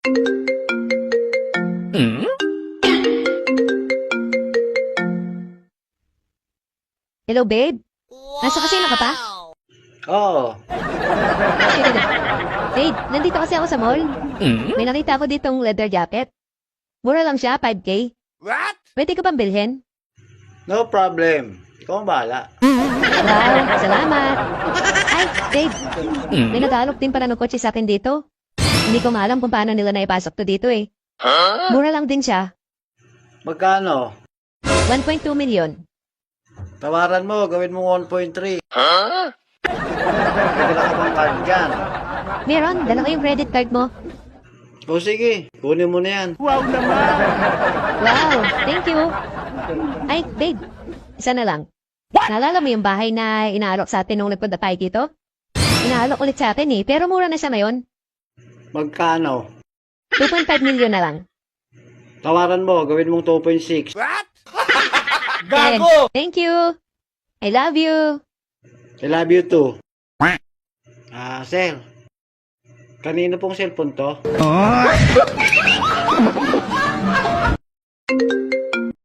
Hello, babe? Nasa kasino ka pa? Oo. Babe, nandito kasi ako sa mall. May nakita ako ditong leather jacket. Mura lang siya, 5K. What? Pwede ko bang bilhin? No problem. Ikaw ang bahala. Wow, salamat. Ay, babe, may nag-aalok din para ng kotse sa akin dito. Hindi ko maalam kung paano nila naipasok to dito eh. Mura lang din siya. Magkano? 1.2 million. Tawaran mo, gawin mo 1.3. May dala ka bang card dyan? Meron, dala ko yung credit card mo. O sige, kunin mo na yan. Wow, thank you. Ay, babe, isa na lang. Naalala mo yung bahay na inaalok sa atin nung nagpunta tayo dito? Inaalok ulit sa atin eh, pero mura na siya ngayon. Magkano? 2.5 million na lang. Tawaran mo, gawin mong 2.6. What? Gago! Thank you. I love you. I love you too. Sir. Kanino pong cellphone to?